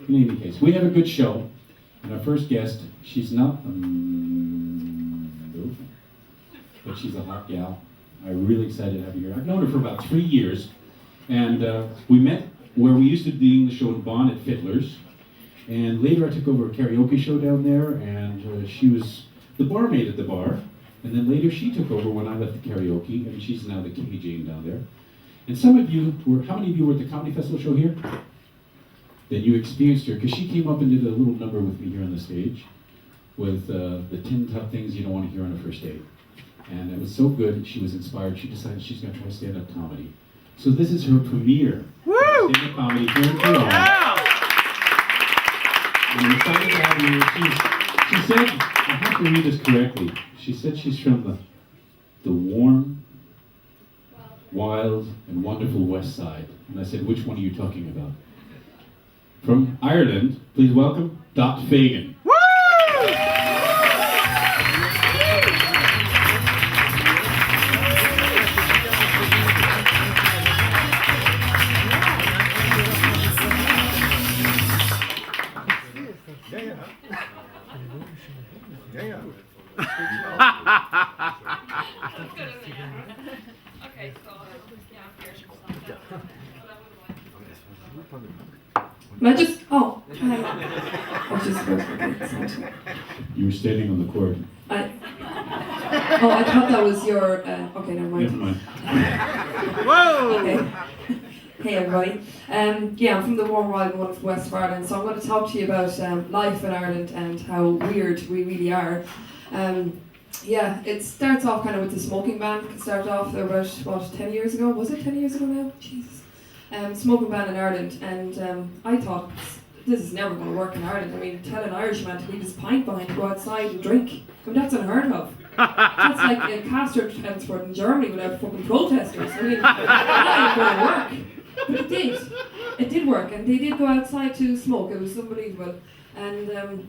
In any case, we have a good show. And our first guest, she's not, no, but she's a hot gal. I'm really excited to have you here. I've known her for about 3 years. And we met where we used to do the show in Bonn at Fiddler's. And later I took over a karaoke show down there, and she was the barmaid at the bar. And then later she took over when I left the karaoke, and she's now the KJ down there. And some of you were, how many of you were at the Comedy Festival show here? Then you experienced her, because she came up and did a little number with me here on the stage with the 10 top things you don't want to hear on a first date. And it was so good, she was inspired, she decided she's going to try stand-up comedy. So this is her premiere. Woo! Stand-up comedy here in Toronto. Yeah! And I'm excited to have you here. She said, I have to read this correctly, she said she's from the warm, wild, and wonderful West Side. And I said, which one are you talking about? From Ireland, please welcome Dot Fagan. Woo! Okay, so yeah, I just, oh, hi. I was just supposed to get You were standing on the court. I thought that was your, okay, never mind. Never mind. Whoa! Okay. Hey everybody. Yeah, I'm from the warm, wild, and wonderful west of Ireland, so I'm going to talk to you about life in Ireland and how weird we really are. Yeah, it starts off kind of with the smoking ban. It started off about, what, 10 years ago? Was it 10 years ago now? Jesus. Smoking ban in Ireland, and I thought, this is never going to work in Ireland. I mean, tell an Irishman to leave his pint behind to go outside and drink. I mean, that's unheard of. That's like a castor transport in Germany without fucking protesters. I mean, that ain't going to work. But it did. It did work, and they did go outside to smoke. It was unbelievable. And, 1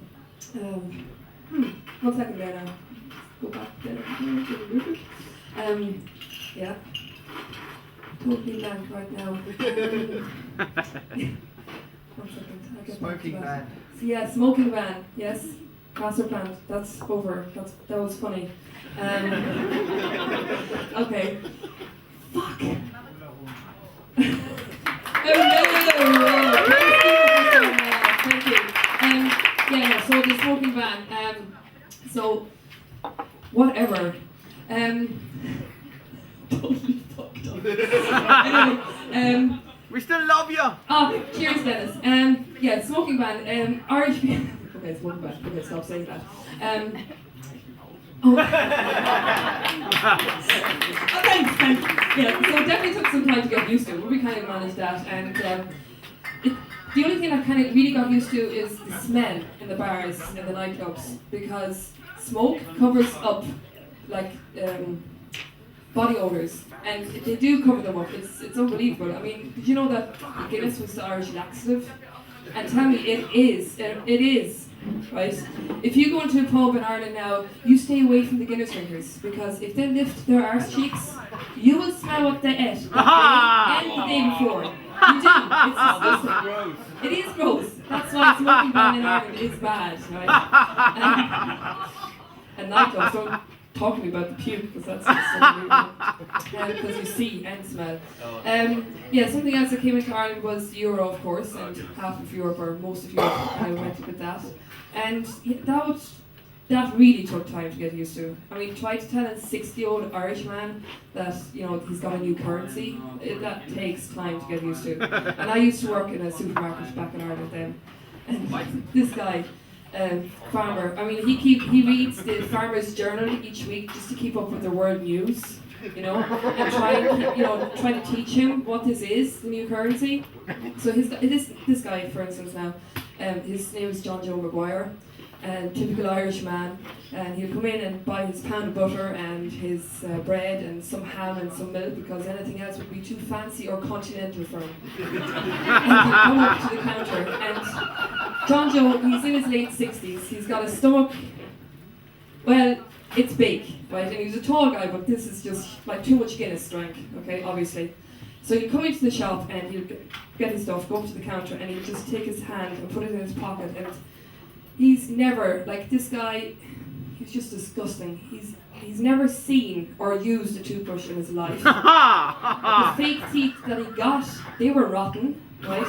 second there now. Go back there. Yeah. Totally blank right now. 1 second. I'll get Smoking back to that. ban. So yeah, smoking ban. Yes. Master plan. That's over. That was funny. Okay. Fuck. Thank you. Yeah, so the smoking ban. So, whatever. Totally fucked up. Anyway, We still love you! oh, cheers, Dennis. Yeah, smoking ban. Irish people. Okay, smoking ban. Okay, stop saying that. Oh, thanks. Yeah, so it definitely took some time to get used to. We kind of managed that, and the only thing I kind of really got used to is the smell in the bars and the nightclubs, because smoke covers up like body odors, and they do cover them up. It's unbelievable. I mean, did you know that Guinness was the Irish laxative? And tell me, it is. Right? If you go into a pub in Ireland now, you stay away from the Guinness drinkers, because if they lift their arse cheeks, you will smell what they ate that day and the day before. You do. It's disgusting. It is gross. That's why smoking ban in Ireland is bad, right? And nightclubs, don't talk to me about the puke, because that's just so because you see and smell. Yeah, something else that came into Ireland was the Euro, of course, and half of Europe, or most of Europe, kind of went with that. And that really took time to get used to. I mean, try to tell a 60-year-old Irish man that, you know, he's got a new currency, that takes time to get used to. And I used to work in a supermarket back in Ireland then, and this guy, farmer, I mean, he reads the Farmer's Journal each week just to keep up with the world news, you know, and try to teach him what this is, the new currency. So this guy, for instance now, his name is John Joe Maguire, and typical Irish man, and he'll come in and buy his pound of butter and his bread and some ham and some milk, because anything else would be too fancy or continental for him. And he'll come up to the counter, and John Joe, he's in his late 60s, he's got a stomach, well, it's big, right, and he's a tall guy, but this is just like too much Guinness drank, okay, obviously. So he'd come into the shop and he'd get his stuff, go up to the counter, and he'd just take his hand and put it in his pocket. And he's never, like this guy, he's just disgusting. He's never seen or used a toothbrush in his life. The fake teeth that he got, they were rotten, right?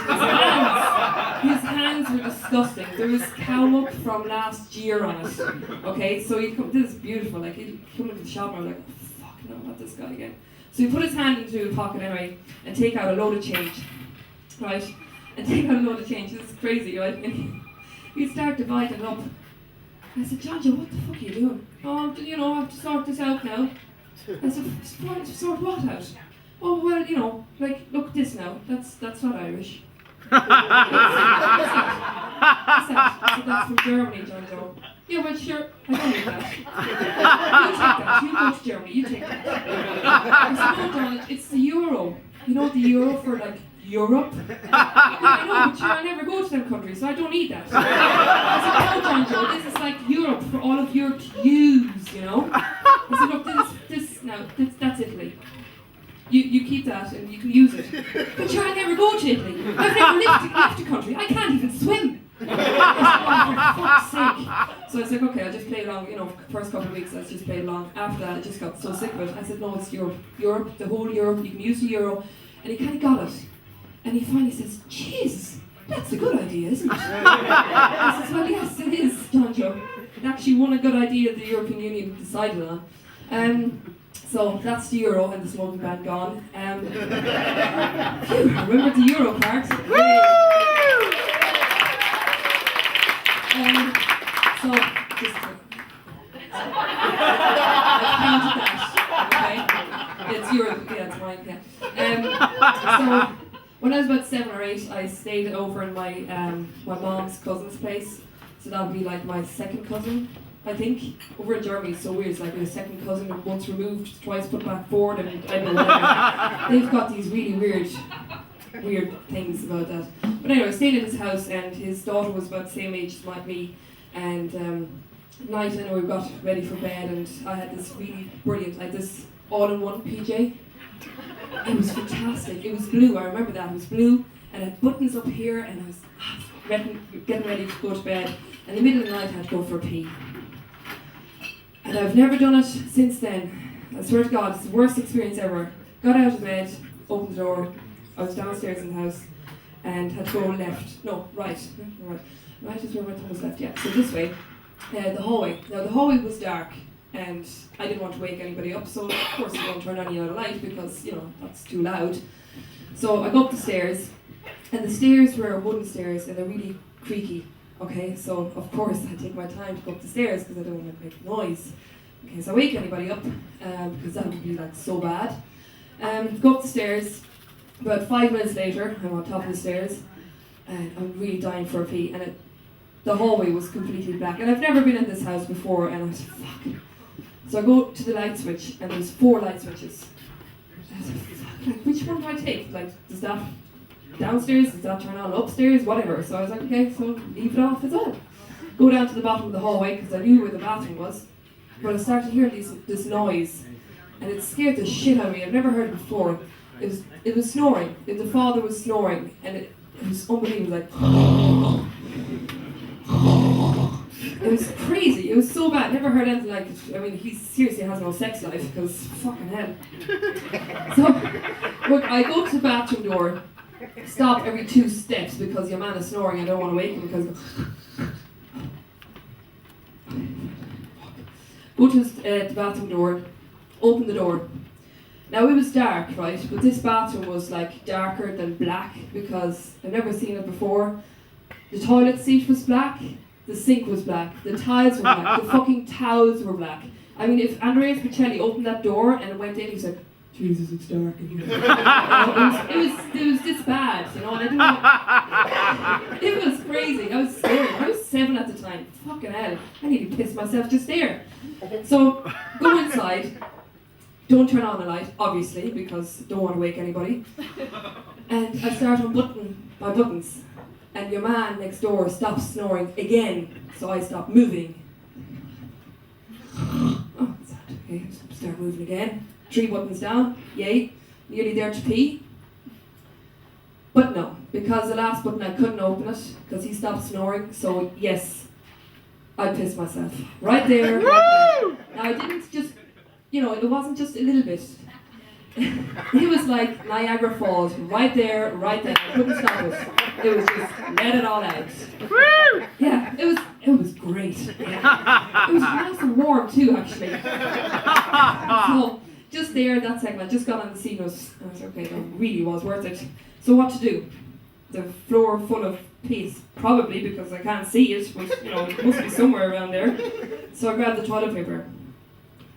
His hands were disgusting. There was cow muck from last year on it. Okay, so he'd come, this is beautiful, like he'd come into the shop and I was like, oh, fuck no, not this guy again. So he put his hand into his pocket anyway and take out a load of change, right? And take out a load of change, this is crazy, right? And he'd start dividing it up. I said, John Joe, what the fuck are you doing? Oh, you know, I have to sort this out now. I said, sort what out? Oh, well, you know, like, look at this now. That's not Irish. What's that? I said, that's from Germany, John Joe. Yeah, well, sure, I don't need that. You take that. You go to Germany, you take that. I said, no, John, it's the euro. You know, the euro for, like, Europe? I know, but sure, I never go to them countries, so I don't need that. I said, no, John Joe, this is like Europe for all of Europe to use, you know? I said, look, that's Italy. You keep that and you can use it. But sure, I never go to Italy. I've never left a country. I can't even swim. I said, oh, for fuck's sake. So I was like, okay, I'll just play along, you know, first couple of weeks, let's just play along. After that, I just got so sick of it. I said, no, it's Europe. Europe, the whole Europe, you can use the euro. And he kind of got it. And he finally says, Jesus, that's a good idea, isn't it? I says, well, yes, it is, John Joe. It actually one a good idea the European Union decided on. So that's the euro and the smoking ban gone. Phew, remember the euro part? So, just I counted that, okay? It's euro, yeah, it's mine, yeah. So, when I was about 7 or 8, I stayed over in my my mom's cousin's place. So that would be like my second cousin, I think. Over in Germany, it's so weird. It's like a second cousin, once removed, twice put back forward, and I don't know whatever. They've got these really weird things about that. But anyway, I stayed in his house, and his daughter was about the same age as me. And at night, I know we got ready for bed, and I had this really brilliant, like this all-in-one PJ. It was fantastic. It was blue, I remember that. It was blue, and it had buttons up here, and I was getting ready to go to bed. In the middle of the night, I had to go for a pee. And I've never done it since then. I swear to God, it's the worst experience ever. Got out of bed, opened the door. I was downstairs in the house, and had to go left. No, right. Right is where my thumb was left, yeah. So this way, the hallway. Now, the hallway was dark. And I didn't want to wake anybody up, so of course I don't turn any other light because, you know, that's too loud. So I go up the stairs, and the stairs were wooden stairs, and they're really creaky. Okay, so of course I take my time to go up the stairs because I don't want to make noise. Okay, so I wake anybody up because that would be like so bad. Go up the stairs. About 5 minutes later, I'm on top of the stairs, and I'm really dying for a pee. And the hallway was completely black, and I've never been in this house before, and I was fuck. So I go to the light switch, and there's 4 light switches. I was like, which one do I take? Like, does that downstairs, does that turn on upstairs, whatever. So I was like, okay, so leave it off as well. Go down to the bottom of the hallway, because I knew where the bathroom was. But I started hearing this noise, and it scared the shit out of me. I've never heard it before. It was snoring. The father was snoring, and it was unbelievable, like... It was crazy. It was so bad. Never heard anything like it. I mean, he seriously has no sex life because fucking hell. So, look, I go to the bathroom door, stop every 2 steps because your man is snoring. I don't want to wake him because. Go to the bathroom door, open the door. Now it was dark, right? But this bathroom was like darker than black because I've never seen it before. The toilet seat was black. The sink was black, the tiles were black, the fucking towels were black. I mean, if Andrea Pacelli opened that door and went in, he said, Jesus, it's dark in here. It was this bad, you know, and I didn't know. It was crazy, I was scared. I was 7 at the time. Fucking hell, I nearly pissed myself just there. So, go inside, don't turn on the light, obviously, because I don't want to wake anybody. And I start unbuttoning my buttons. And your man next door stops snoring again, so I stop moving. Oh, okay, start moving again. 3 buttons down, yay, nearly there to pee. But no, because the last button I couldn't open it because he stopped snoring. So yes, I pissed myself right there. Right there. Now I didn't just, it wasn't just a little bit. It was like Niagara Falls, right there, right then. I couldn't stop it. It was just let it all out. Yeah, it was great. Yeah. It was nice and warm too, actually. So just there, that segment, just got on the scene. I was okay. It really was worth it. So what to do? The floor full of piss, probably because I can't see it, but it must be somewhere around there. So I grabbed the toilet paper.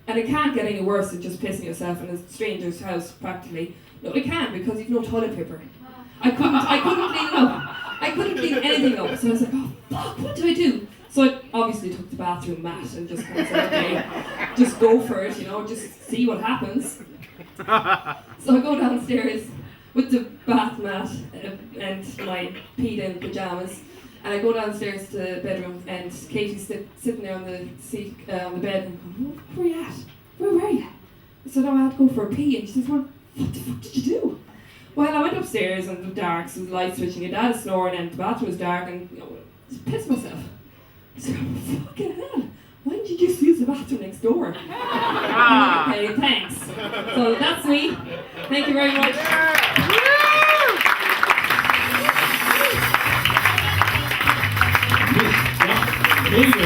And it can't get any worse than just pissing yourself in a stranger's house, practically. No, it can't because you've no toilet paper. I couldn't clean it up. I couldn't clean anything up. So I was like, oh fuck, what do I do? So I obviously took the bathroom mat and just kind of said, okay, just go for it, just see what happens. So I go downstairs with the bath mat and my peed in pajamas. And I go downstairs to the bedroom, and Katie's sitting there on the seat, on the bed, and I'm going, where are you at? Where were you? I said, oh, I had to go for a pee. And she says, well, what the fuck did you do? Well, I went upstairs, and it was dark, so the light switching, your dad is snoring, and the bathroom was dark, and just pissed myself. I said, oh, fucking hell. Why didn't you just use the bathroom next door? Okay, thanks. So that's me. Thank you very much. There you go.